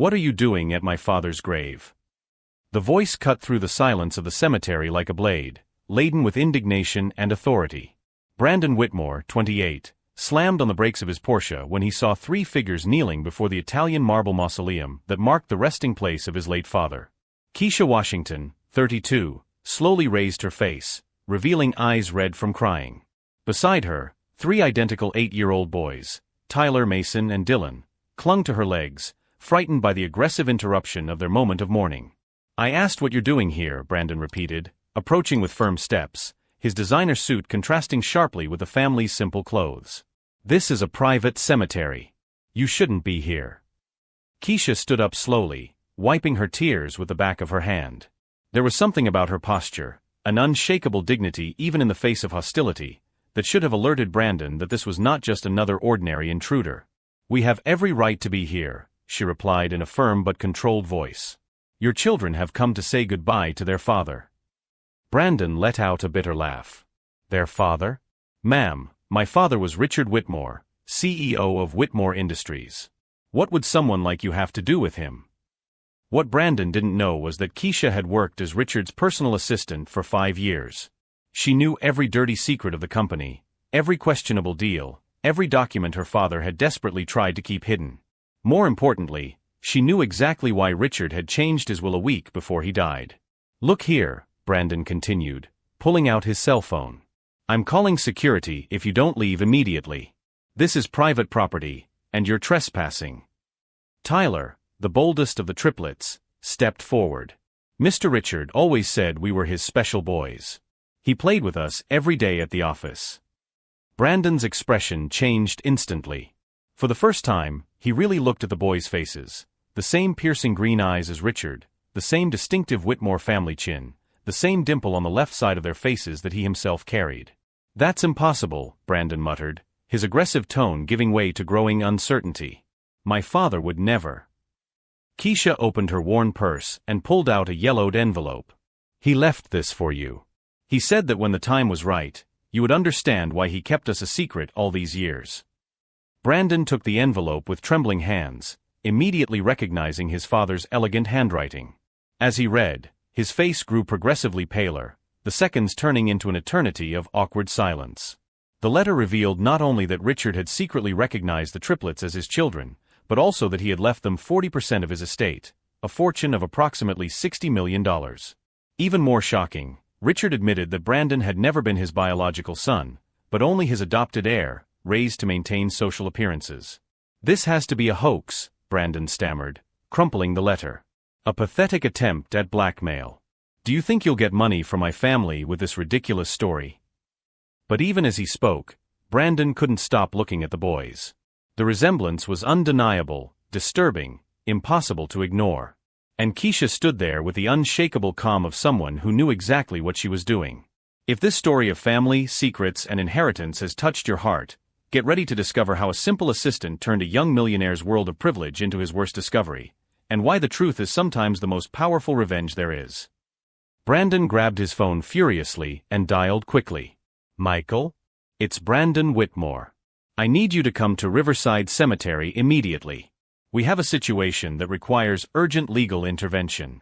"What are you doing at my father's grave?" The voice cut through the silence of the cemetery like a blade, laden with indignation and authority. Brandon Whitmore, 28, slammed on the brakes of his Porsche when he saw three figures kneeling before the Italian marble mausoleum that marked the resting place of his late father. Keisha Washington, 32, slowly raised her face, revealing eyes red from crying. Beside her, three identical 8-year-old boys, Tyler, Mason, and Dylan, clung to her legs, frightened by the aggressive interruption of their moment of mourning. "I asked what you're doing here," Brandon repeated, approaching with firm steps, his designer suit contrasting sharply with the family's simple clothes. "This is a private cemetery. You shouldn't be here." Keisha stood up slowly, wiping her tears with the back of her hand. There was something about her posture, an unshakable dignity even in the face of hostility, that should have alerted Brandon that this was not just another ordinary intruder. "We have every right to be here," she replied in a firm but controlled voice. "Your children have come to say goodbye to their father." Brandon let out a bitter laugh. "Their father? Ma'am, my father was Richard Whitmore, CEO of Whitmore Industries. What would someone like you have to do with him?" What Brandon didn't know was that Keisha had worked as Richard's personal assistant for 5 years. She knew every dirty secret of the company, every questionable deal, every document her father had desperately tried to keep hidden. More importantly, she knew exactly why Richard had changed his will a week before he died. "Look here," Brandon continued, pulling out his cell phone. "I'm calling security if you don't leave immediately. This is private property, and you're trespassing." Tyler, the boldest of the triplets, stepped forward. "Mr. Richard always said we were his special boys. He played with us every day at the office." Brandon's expression changed instantly. For the first time, he really looked at the boys' faces. The same piercing green eyes as Richard, the same distinctive Whitmore family chin, the same dimple on the left side of their faces that he himself carried. "That's impossible," Brandon muttered, his aggressive tone giving way to growing uncertainty. "My father would never." Keisha opened her worn purse and pulled out a yellowed envelope. "He left this for you. He said that when the time was right, you would understand why he kept us a secret all these years." Brandon took the envelope with trembling hands, immediately recognizing his father's elegant handwriting. As he read, his face grew progressively paler, the seconds turning into an eternity of awkward silence. The letter revealed not only that Richard had secretly recognized the triplets as his children, but also that he had left them 40% of his estate, a fortune of approximately $60 million. Even more shocking, Richard admitted that Brandon had never been his biological son, but only his adopted heir, raised to maintain social appearances. "This has to be a hoax," Brandon stammered, crumpling the letter. "A pathetic attempt at blackmail. Do you think you'll get money from my family with this ridiculous story?" But even as he spoke, Brandon couldn't stop looking at the boys. The resemblance was undeniable, disturbing, impossible to ignore. And Keisha stood there with the unshakable calm of someone who knew exactly what she was doing. If this story of family, secrets, and inheritance has touched your heart, get ready to discover how a simple assistant turned a young millionaire's world of privilege into his worst discovery, and why the truth is sometimes the most powerful revenge there is. Brandon grabbed his phone furiously and dialed quickly. "Michael? It's Brandon Whitmore. I need you to come to Riverside Cemetery immediately. We have a situation that requires urgent legal intervention."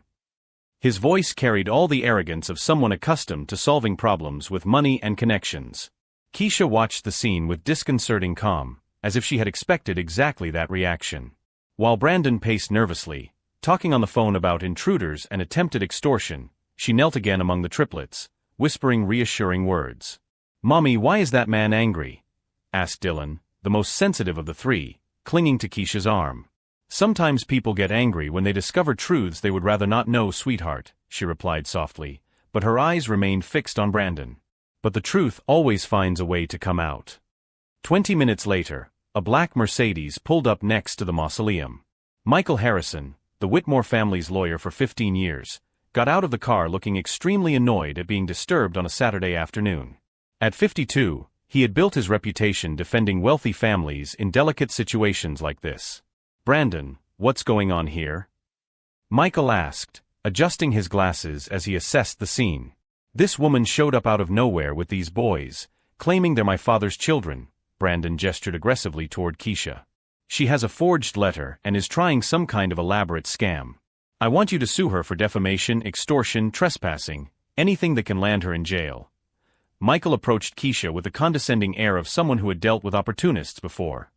His voice carried all the arrogance of someone accustomed to solving problems with money and connections. Keisha watched the scene with disconcerting calm, as if she had expected exactly that reaction. While Brandon paced nervously, talking on the phone about intruders and attempted extortion, she knelt again among the triplets, whispering reassuring words. "Mommy, why is that man angry?" asked Dylan, the most sensitive of the three, clinging to Keisha's arm. "Sometimes people get angry when they discover truths they would rather not know, sweetheart," she replied softly, but her eyes remained fixed on Brandon. "But the truth always finds a way to come out." 20 minutes later, a black Mercedes pulled up next to the mausoleum. Michael Harrison, the Whitmore family's lawyer for 15 years, got out of the car looking extremely annoyed at being disturbed on a Saturday afternoon. At 52, he had built his reputation defending wealthy families in delicate situations like this. "Brandon, what's going on here?" Michael asked, adjusting his glasses as he assessed the scene. "This woman showed up out of nowhere with these boys, claiming they're my father's children." Brandon gestured aggressively toward Keisha. She has a forged letter and is trying some kind of elaborate scam. I want you to sue her for defamation, extortion, trespassing, anything that can land her in jail." Michael approached Keisha with the condescending air of someone who had dealt with opportunists before.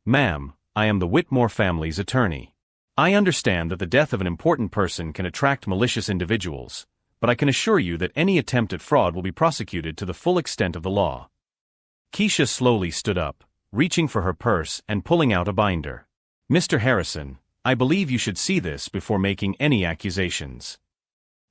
"Ma'am, I am the Whitmore family's attorney. I understand that the death of an important person can attract malicious individuals, but I can assure you that any attempt at fraud will be prosecuted to the full extent of the law." Keisha slowly stood up, reaching for her purse and pulling out a binder. "Mr. Harrison, I believe you should see this before making any accusations."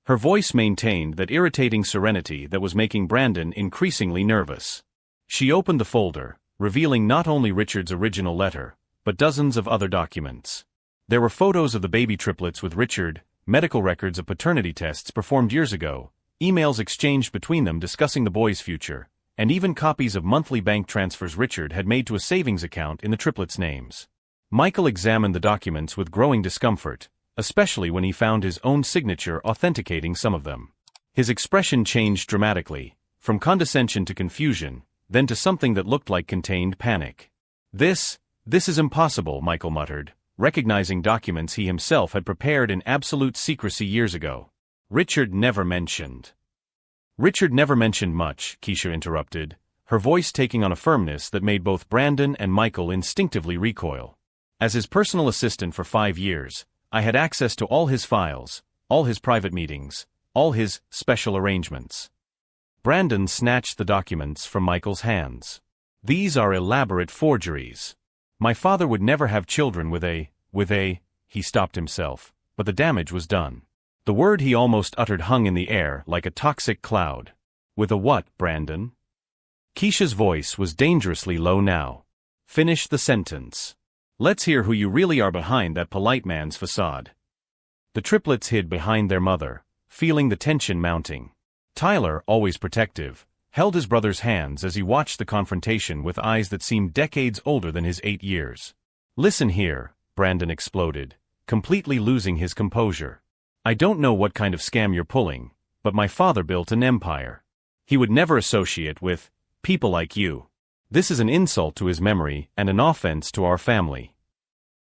Her voice maintained that irritating serenity that was making Brandon increasingly nervous. She opened the folder, revealing not only Richard's original letter, but dozens of other documents. There were photos of the baby triplets with Richard, medical records of paternity tests performed years ago, emails exchanged between them discussing the boy's future, and even copies of monthly bank transfers Richard had made to a savings account in the triplets' names. Michael examined the documents with growing discomfort, especially when he found his own signature authenticating some of them. His expression changed dramatically, from condescension to confusion, then to something that looked like contained panic. This is impossible," Michael muttered, recognizing documents he himself had prepared in absolute secrecy years ago. Richard never mentioned much," Keisha interrupted, her voice taking on a firmness that made both Brandon and Michael instinctively recoil. "As his personal assistant for 5 years, I had access to all his files, all his private meetings, all his special arrangements." Brandon snatched the documents from Michael's hands. "These are elaborate forgeries. My father would never have children with a, he stopped himself, but the damage was done. The word he almost uttered hung in the air like a toxic cloud. "With a what, Brandon?" Keisha's voice was dangerously low now. "Finish the sentence. Let's hear who you really are behind that polite man's facade." The triplets hid behind their mother, feeling the tension mounting. Tyler, always protective, held his brother's hands as he watched the confrontation with eyes that seemed decades older than his 8 years. "Listen here," Brandon exploded, completely losing his composure. "I don't know what kind of scam you're pulling, but my father built an empire. He would never associate with people like you. This is an insult to his memory and an offense to our family."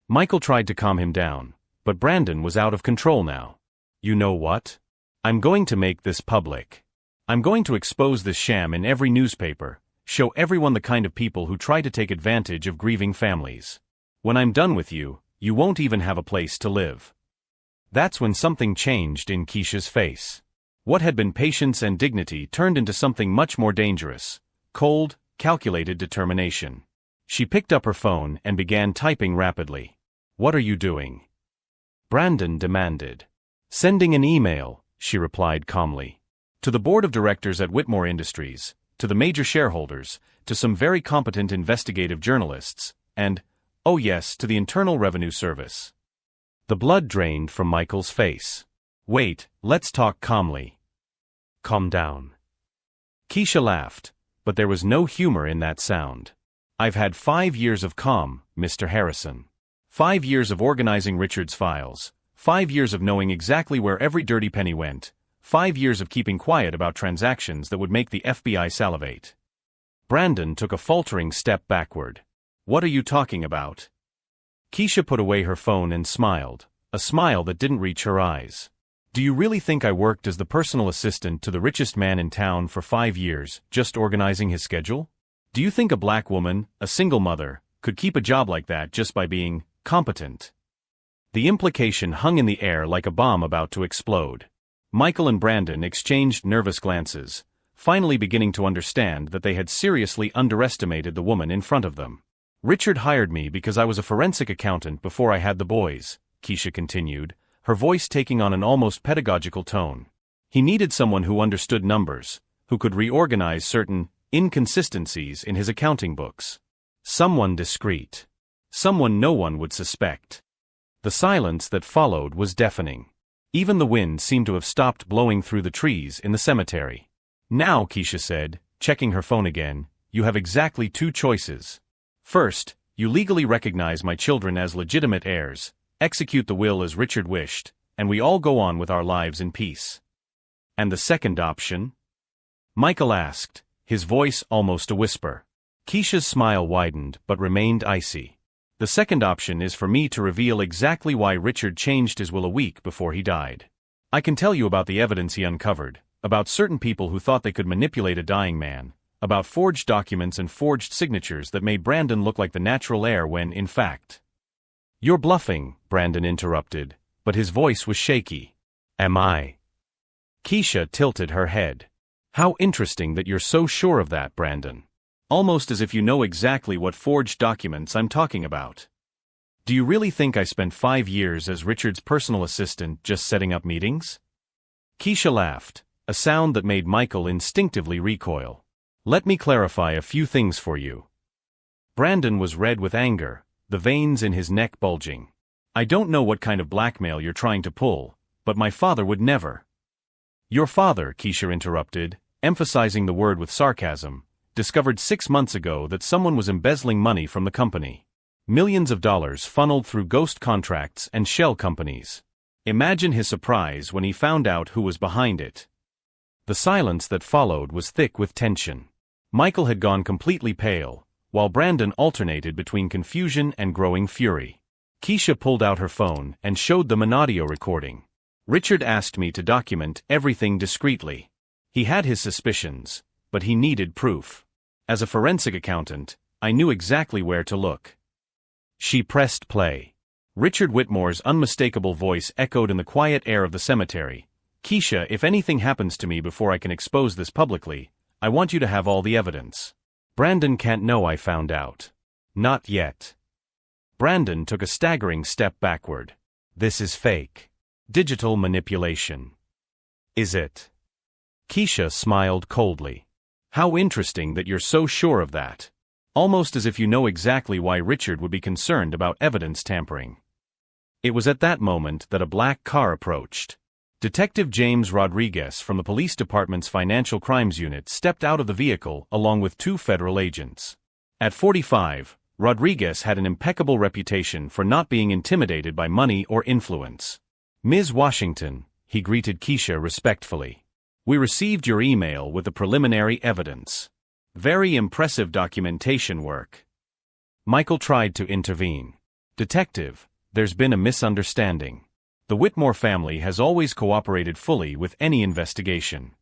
Michael tried to calm him down, but Brandon was out of control now. "You know what? I'm going to make this public. I'm going to expose this sham in every newspaper, show everyone the kind of people who try to take advantage of grieving families. When I'm done with you, you won't even have a place to live." That's when something changed in Keisha's face. What had been patience and dignity turned into something much more dangerous: cold, calculated determination. She picked up her phone and began typing rapidly. "What are you doing?" Brandon demanded. "Sending an email," she replied calmly. "To the board of directors at Whitmore Industries, to the major shareholders, to some very competent investigative journalists, and, oh yes, to the Internal Revenue Service." The blood drained from Michael's face. "Wait, let's talk calmly." "Calm down." Keisha laughed, but there was no humor in that sound. "I've had 5 years of calm, Mr. Harrison. 5 years of organizing Richard's files, 5 years of knowing exactly where every dirty penny went, 5 years of keeping quiet about transactions that would make the FBI salivate." Brandon took a faltering step backward. "What are you talking about?" Keisha put away her phone and smiled, a smile that didn't reach her eyes. "Do you really think I worked as the personal assistant to the richest man in town for 5 years, just organizing his schedule? Do you think a black woman, a single mother, could keep a job like that just by being competent?" The implication hung in the air like a bomb about to explode. Michael and Brandon exchanged nervous glances, finally beginning to understand that they had seriously underestimated the woman in front of them. "Richard hired me because I was a forensic accountant before I had the boys," Keisha continued, her voice taking on an almost pedagogical tone. "He needed someone who understood numbers, who could reorganize certain inconsistencies in his accounting books. Someone discreet. Someone no one would suspect." The silence that followed was deafening. Even the wind seemed to have stopped blowing through the trees in the cemetery. "Now," Keisha said, checking her phone again, "you have exactly 2 choices. First, you legally recognize my children as legitimate heirs, execute the will as Richard wished, and we all go on with our lives in peace." "And the second option?" Michael asked, his voice almost a whisper. Keisha's smile widened but remained icy. The second option is for me to reveal exactly why Richard changed his will a week before he died. I can tell you about the evidence he uncovered, about certain people who thought they could manipulate a dying man, about forged documents and forged signatures that made Brandon look like the natural heir when, in fact... You're bluffing, Brandon interrupted, but his voice was shaky. Am I? Keisha tilted her head. How interesting that you're so sure of that, Brandon. Almost as if you know exactly what forged documents I'm talking about. Do you really think I spent 5 years as Richard's personal assistant just setting up meetings? Keisha laughed, a sound that made Michael instinctively recoil. Let me clarify a few things for you. Brandon was red with anger, the veins in his neck bulging. I don't know what kind of blackmail you're trying to pull, but my father would never. Your father, Keisha interrupted, emphasizing the word with sarcasm, discovered 6 months ago that someone was embezzling money from the company. Millions of dollars funneled through ghost contracts and shell companies. Imagine his surprise when he found out who was behind it. The silence that followed was thick with tension. Michael had gone completely pale, while Brandon alternated between confusion and growing fury. Keisha pulled out her phone and showed them an audio recording. Richard asked me to document everything discreetly. He had his suspicions, but he needed proof. As a forensic accountant, I knew exactly where to look. She pressed play. Richard Whitmore's unmistakable voice echoed in the quiet air of the cemetery. Keisha, if anything happens to me before I can expose this publicly, I want you to have all the evidence. Brandon can't know I found out. Not yet. Brandon took a staggering step backward. This is fake. Digital manipulation. Is it? Keisha smiled coldly. How interesting that you're so sure of that. Almost as if you know exactly why Richard would be concerned about evidence tampering. It was at that moment that a black car approached. Detective James Rodriguez from the police department's Financial Crimes Unit stepped out of the vehicle along with 2 federal agents. At 45, Rodriguez had an impeccable reputation for not being intimidated by money or influence. Ms. Washington, he greeted Keisha respectfully. We received your email with the preliminary evidence. Very impressive documentation work. Michael tried to intervene. Detective, there's been a misunderstanding. The Whitmore family has always cooperated fully with any investigation.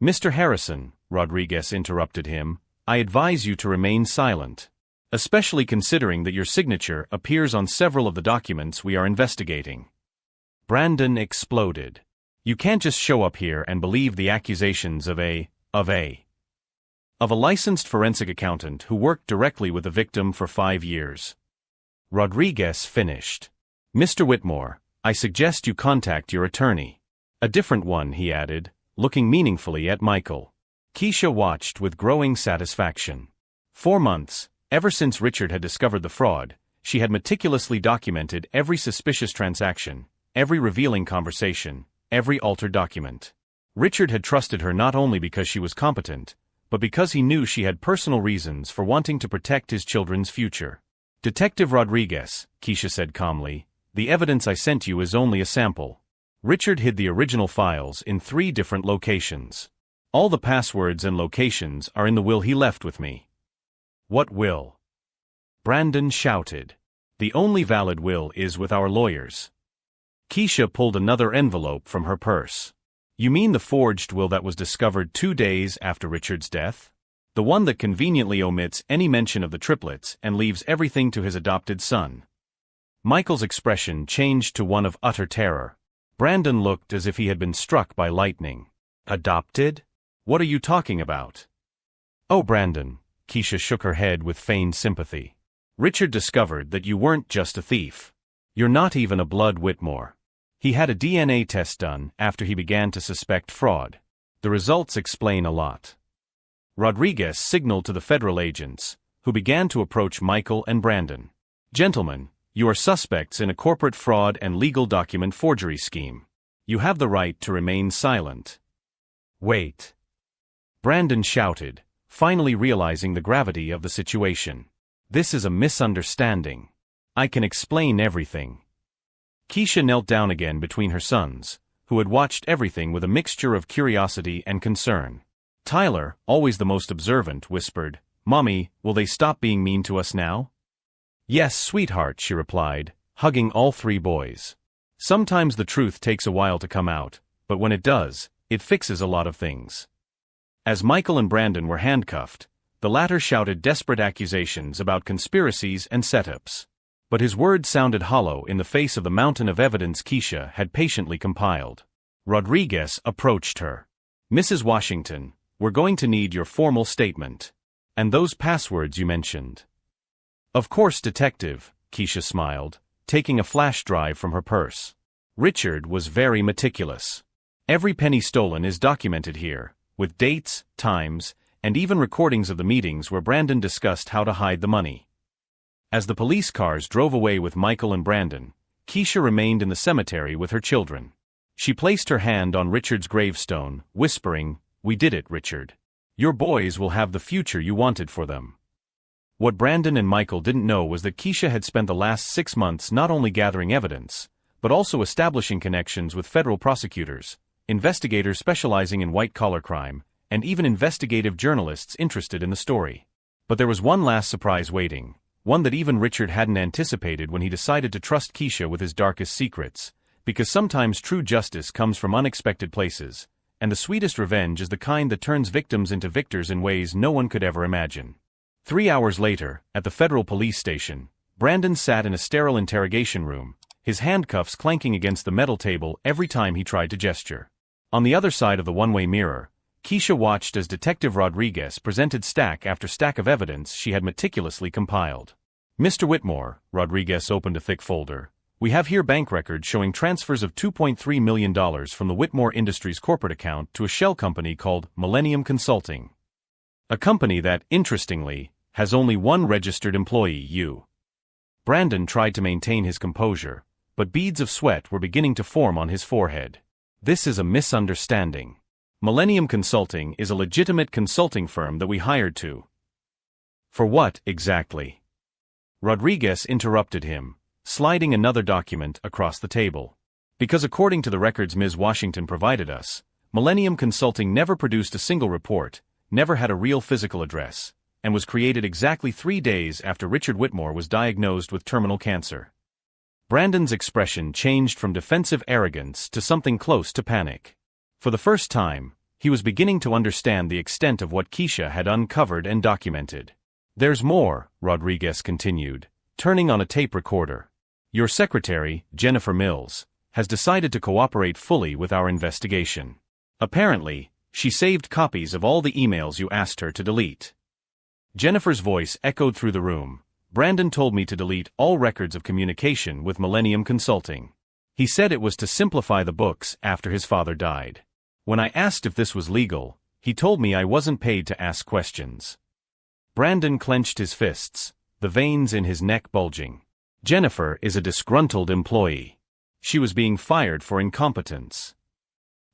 Mr. Harrison, Rodriguez interrupted him, I advise you to remain silent. Especially considering that your signature appears on several of the documents we are investigating. Brandon exploded. You can't just show up here and believe the accusations of a licensed forensic accountant who worked directly with the victim for 5 years. Rodriguez finished. Mr. Whitmore, I suggest you contact your attorney. A different one, he added, looking meaningfully at Michael. Keisha watched with growing satisfaction. 4 months, ever since Richard had discovered the fraud, she had meticulously documented every suspicious transaction, every revealing conversation, every altered document. Richard had trusted her not only because she was competent, but because he knew she had personal reasons for wanting to protect his children's future. Detective Rodriguez, Keisha said calmly, the evidence I sent you is only a sample. Richard hid the original files in 3 different locations. All the passwords and locations are in the will he left with me. What will? Brandon shouted. The only valid will is with our lawyers. Keisha pulled another envelope from her purse. You mean the forged will that was discovered 2 days after Richard's death? The one that conveniently omits any mention of the triplets and leaves everything to his adopted son. Michael's expression changed to one of utter terror. Brandon looked as if he had been struck by lightning. Adopted? What are you talking about? Oh, Brandon, Keisha shook her head with feigned sympathy. Richard discovered that you weren't just a thief. You're not even a blood Whitmore. He had a DNA test done after he began to suspect fraud. The results explain a lot. Rodriguez signaled to the federal agents, who began to approach Michael and Brandon. Gentlemen, you are suspects in a corporate fraud and legal document forgery scheme. You have the right to remain silent. Wait. Brandon shouted, finally realizing the gravity of the situation. This is a misunderstanding. I can explain everything. Keisha knelt down again between her sons, who had watched everything with a mixture of curiosity and concern. Tyler, always the most observant, whispered, Mommy, will they stop being mean to us now? Yes, sweetheart, she replied, hugging all three boys. Sometimes the truth takes a while to come out, but when it does, it fixes a lot of things. As Michael and Brandon were handcuffed, the latter shouted desperate accusations about conspiracies and setups. But his words sounded hollow in the face of the mountain of evidence Keisha had patiently compiled. Rodriguez approached her. Mrs. Washington, we're going to need your formal statement. And those passwords you mentioned. Of course, detective, Keisha smiled, taking a flash drive from her purse. Richard was very meticulous. Every penny stolen is documented here, with dates, times, and even recordings of the meetings where Brandon discussed how to hide the money. As the police cars drove away with Michael and Brandon, Keisha remained in the cemetery with her children. She placed her hand on Richard's gravestone, whispering, "We did it, Richard. Your boys will have the future you wanted for them." What Brandon and Michael didn't know was that Keisha had spent the last 6 months not only gathering evidence, but also establishing connections with federal prosecutors, investigators specializing in white-collar crime, and even investigative journalists interested in the story. But there was one last surprise waiting, one that even Richard hadn't anticipated when he decided to trust Keisha with his darkest secrets, because sometimes true justice comes from unexpected places, and the sweetest revenge is the kind that turns victims into victors in ways no one could ever imagine. 3 hours later, at the federal police station, Brandon sat in a sterile interrogation room, his handcuffs clanking against the metal table every time he tried to gesture. On the other side of the one-way mirror, Keisha watched as Detective Rodriguez presented stack after stack of evidence she had meticulously compiled. "Mr. Whitmore," Rodriguez opened a thick folder, "we have here bank records showing transfers of $2.3 million from the Whitmore Industries corporate account to a shell company called Millennium Consulting. A company that, interestingly, has only one registered employee, you." Brandon tried to maintain his composure, but beads of sweat were beginning to form on his forehead. "This is a misunderstanding. Millennium Consulting is a legitimate consulting firm that we hired to." "For what, exactly?" Rodriguez interrupted him, sliding another document across the table. "Because according to the records Ms. Washington provided us, Millennium Consulting never produced a single report, never had a real physical address, and was created exactly 3 days after Richard Whitmore was diagnosed with terminal cancer." Brandon's expression changed from defensive arrogance to something close to panic. For the first time, he was beginning to understand the extent of what Keisha had uncovered and documented. "There's more," Rodriguez continued, turning on a tape recorder. "Your secretary, Jennifer Mills, has decided to cooperate fully with our investigation. Apparently, she saved copies of all the emails you asked her to delete." Jennifer's voice echoed through the room. "Brandon told me to delete all records of communication with Millennium Consulting. He said it was to simplify the books after his father died. When I asked if this was legal, he told me I wasn't paid to ask questions." Brandon clenched his fists, the veins in his neck bulging. Jennifer is a disgruntled employee. She was being fired for incompetence.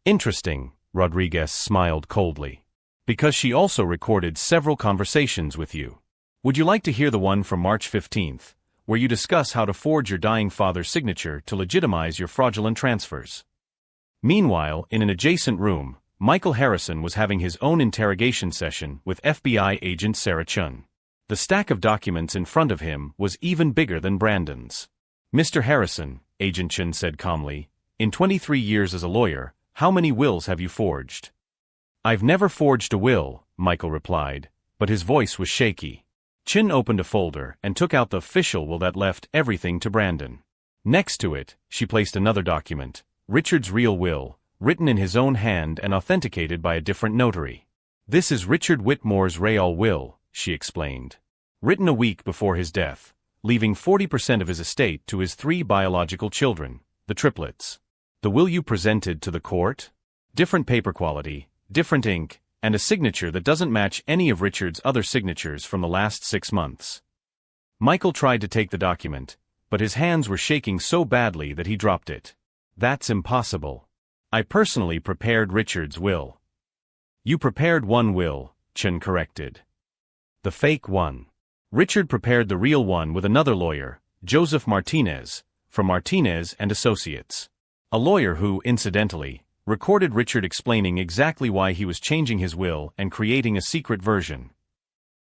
"Interesting," Rodriguez smiled coldly. "Because she also recorded several conversations with you. Would you like to hear the one from March 15th, where you discuss how to forge your dying father's signature to legitimize your fraudulent transfers?" Meanwhile, in an adjacent room, Michael Harrison was having his own interrogation session with FBI agent Sarah Chun. The stack of documents in front of him was even bigger than Brandon's. "Mr. Harrison," Agent Chun said calmly, "in 23 years as a lawyer, how many wills have you forged?" "I've never forged a will," Michael replied, but his voice was shaky. Chin opened a folder and took out the official will that left everything to Brandon. Next to it, she placed another document, Richard's real will, written in his own hand and authenticated by a different notary. "This is Richard Whitmore's real will," she explained. "Written a week before his death, leaving 40% of his estate to his 3 biological children, the triplets. The will you presented to the court? Different paper quality, different ink, and a signature that doesn't match any of Richard's other signatures from the last 6 months." Michael tried to take the document, but his hands were shaking so badly that he dropped it. "That's impossible. I personally prepared Richard's will." "You prepared one will," Chen corrected. "The fake one. Richard prepared the real one with another lawyer, Joseph Martinez, from Martinez and Associates. A lawyer who, incidentally, recorded Richard explaining exactly why he was changing his will and creating a secret version."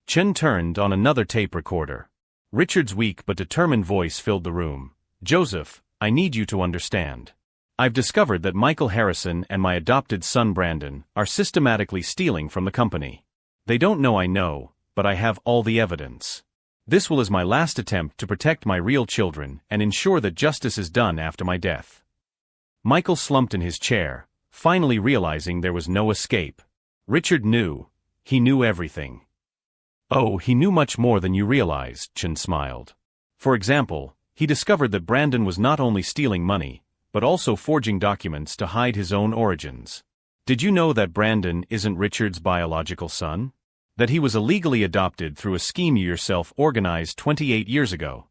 Chen turned on another tape recorder. Richard's weak but determined voice filled the room. "Joseph, I need you to understand. I've discovered that Michael Harrison and my adopted son Brandon are systematically stealing from the company. They don't know I know, but I have all the evidence. This is my last attempt to protect my real children and ensure that justice is done after my death." Michael slumped in his chair, finally realizing there was no escape. Richard knew. He knew everything. "Oh, he knew much more than you realized," Chen smiled. "For example, he discovered that Brandon was not only stealing money, but also forging documents to hide his own origins. Did you know that Brandon isn't Richard's biological son? That he was illegally adopted through a scheme you yourself organized 28 years ago?"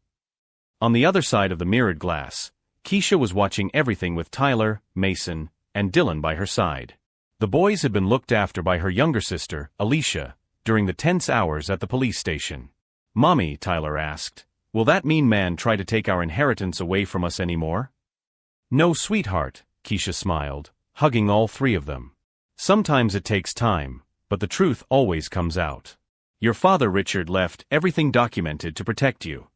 On the other side of the mirrored glass, Keisha was watching everything with Tyler, Mason, and Dylan by her side. The boys had been looked after by her younger sister, Alicia, during the tense hours at the police station. "Mommy," Tyler asked, "will that mean man try to take our inheritance away from us anymore?" "No, sweetheart," Keisha smiled, hugging all three of them. "Sometimes it takes time, but the truth always comes out. Your father Richard left everything documented to protect you."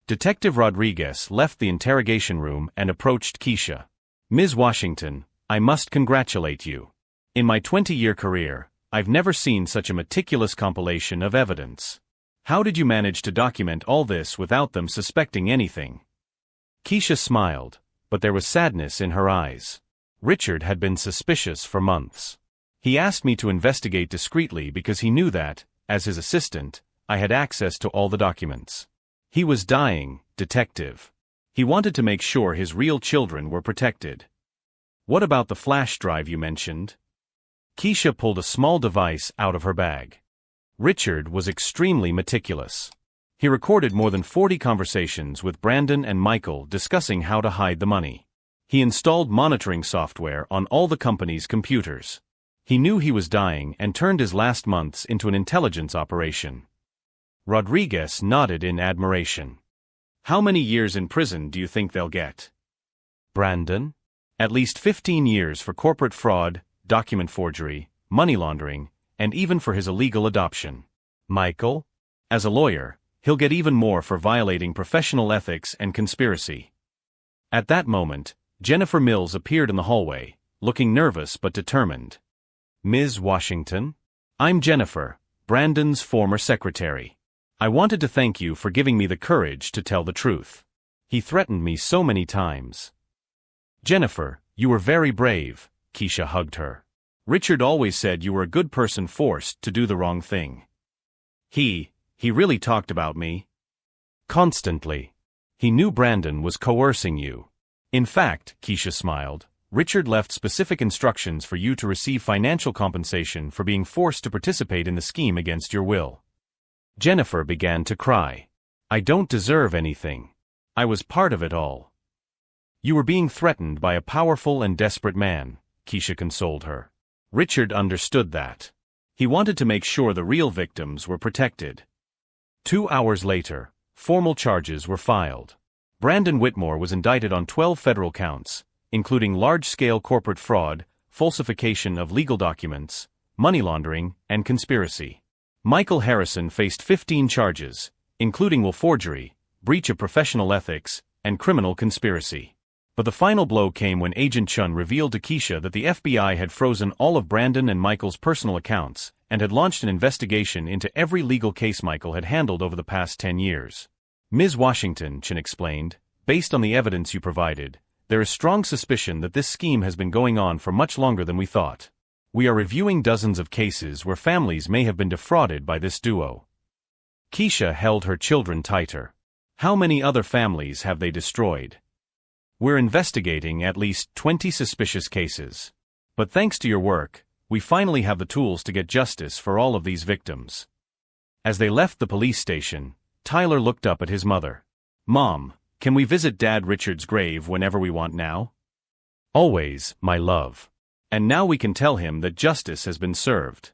Detective Rodriguez left the interrogation room and approached Keisha. "Ms. Washington, I must congratulate you. In my 20-year career, I've never seen such a meticulous compilation of evidence. How did you manage to document all this without them suspecting anything?" Keisha smiled, but there was sadness in her eyes. "Richard had been suspicious for months. He asked me to investigate discreetly because he knew that, as his assistant, I had access to all the documents. He was dying, Detective. He wanted to make sure his real children were protected." "What about the flash drive you mentioned?" Keisha pulled a small device out of her bag. Richard was extremely meticulous. He recorded more than 40 conversations with Brandon and Michael discussing how to hide the money. He installed monitoring software on all the company's computers. He knew he was dying and turned his last months into an intelligence operation. Rodriguez nodded in admiration. "How many years in prison do you think they'll get?" "Brandon? At least 15 years for corporate fraud, document forgery, money laundering, and even for his illegal adoption. Michael? As a lawyer, he'll get even more for violating professional ethics and conspiracy." At that moment, Jennifer Mills appeared in the hallway, looking nervous but determined. "Ms. Washington? I'm Jennifer, Brandon's former secretary. I wanted to thank you for giving me the courage to tell the truth. He threatened me so many times." "Jennifer, you were very brave," Keisha hugged her. "Richard always said you were a good person forced to do the wrong thing. He really talked about me. Constantly. He knew Brandon was coercing you. In fact," Keisha smiled, "Richard left specific instructions for you to receive financial compensation for being forced to participate in the scheme against your will." Jennifer began to cry. "I don't deserve anything. I was part of it all." "You were being threatened by a powerful and desperate man," Keisha consoled her. Richard understood that. He wanted to make sure the real victims were protected. 2 hours later, formal charges were filed. Brandon Whitmore was indicted on 12 federal counts, including large-scale corporate fraud, falsification of legal documents, money laundering, and conspiracy. Michael Harrison faced 15 charges, including will forgery, breach of professional ethics, and criminal conspiracy. But the final blow came when Agent Chun revealed to Keisha that the FBI had frozen all of Brandon and Michael's personal accounts and had launched an investigation into every legal case Michael had handled over the past 10 years. "Ms. Washington," Chin explained, "based on the evidence you provided, there is strong suspicion that this scheme has been going on for much longer than we thought. We are reviewing dozens of cases where families may have been defrauded by this duo." Keisha held her children tighter. "How many other families have they destroyed?" "We're investigating at least 20 suspicious cases. But thanks to your work, we finally have the tools to get justice for all of these victims." As they left the police station, Tyler looked up at his mother. "Mom, can we visit Dad Richard's grave whenever we want now?" "Always, my love. And now we can tell him that justice has been served."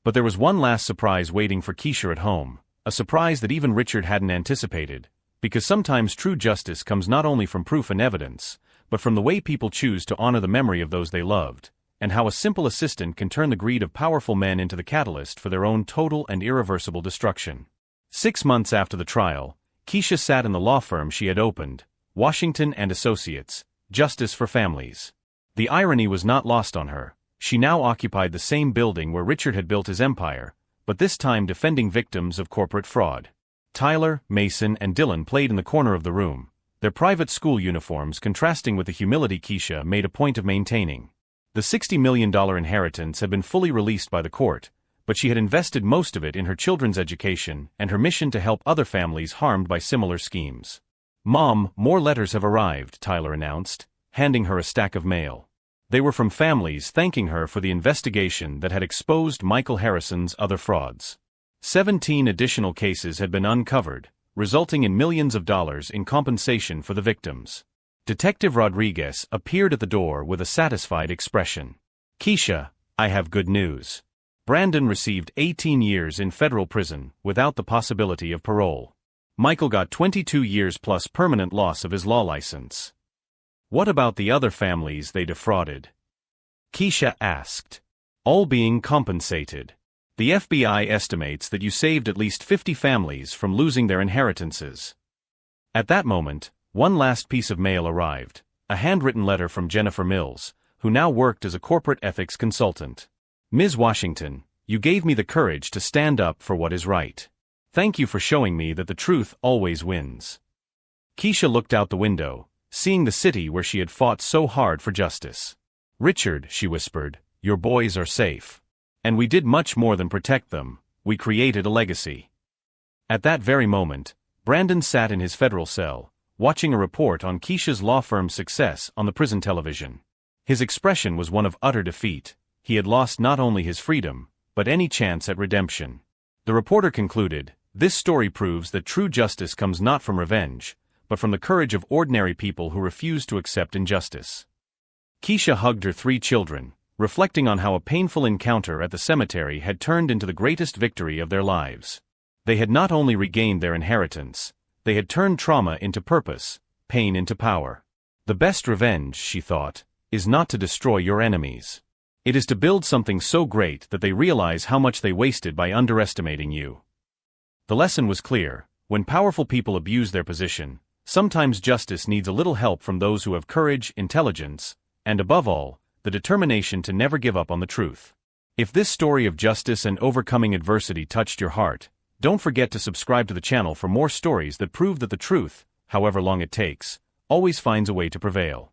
But there was one last surprise waiting for Keisha at home, a surprise that even Richard hadn't anticipated. Because sometimes true justice comes not only from proof and evidence, but from the way people choose to honor the memory of those they loved, and how a simple assistant can turn the greed of powerful men into the catalyst for their own total and irreversible destruction. 6 months after the trial, Keisha sat in the law firm she had opened, Washington and Associates, Justice for Families. The irony was not lost on her. She now occupied the same building where Richard had built his empire, but this time defending victims of corporate fraud. Tyler, Mason, and Dylan played in the corner of the room, their private school uniforms contrasting with the humility Keisha made a point of maintaining. The $60 million inheritance had been fully released by the court, but she had invested most of it in her children's education and her mission to help other families harmed by similar schemes. "Mom, more letters have arrived," Tyler announced, handing her a stack of mail. They were from families thanking her for the investigation that had exposed Michael Harrison's other frauds. 17 additional cases had been uncovered, resulting in millions of dollars in compensation for the victims. Detective Rodriguez appeared at the door with a satisfied expression. "Keisha, I have good news. Brandon received 18 years in federal prison without the possibility of parole. Michael got 22 years plus permanent loss of his law license." "What about the other families they defrauded?" Keisha asked. "All being compensated. The FBI estimates that you saved at least 50 families from losing their inheritances." At that moment, one last piece of mail arrived, a handwritten letter from Jennifer Mills, who now worked as a corporate ethics consultant. "Ms. Washington, you gave me the courage to stand up for what is right. Thank you for showing me that the truth always wins." Keisha looked out the window, seeing the city where she had fought so hard for justice. "Richard," she whispered, "your boys are safe. And we did much more than protect them, we created a legacy." At that very moment, Brandon sat in his federal cell, watching a report on Keisha's law firm's success on the prison television. His expression was one of utter defeat. He had lost not only his freedom, but any chance at redemption. The reporter concluded, "This story proves that true justice comes not from revenge, but from the courage of ordinary people who refuse to accept injustice." Keisha hugged her 3 children, reflecting on how a painful encounter at the cemetery had turned into the greatest victory of their lives. They had not only regained their inheritance, they had turned trauma into purpose, pain into power. The best revenge, she thought, is not to destroy your enemies. It is to build something so great that they realize how much they wasted by underestimating you. The lesson was clear: when powerful people abuse their position, sometimes justice needs a little help from those who have courage, intelligence, and above all, the determination to never give up on the truth. If this story of justice and overcoming adversity touched your heart, don't forget to subscribe to the channel for more stories that prove that the truth, however long it takes, always finds a way to prevail.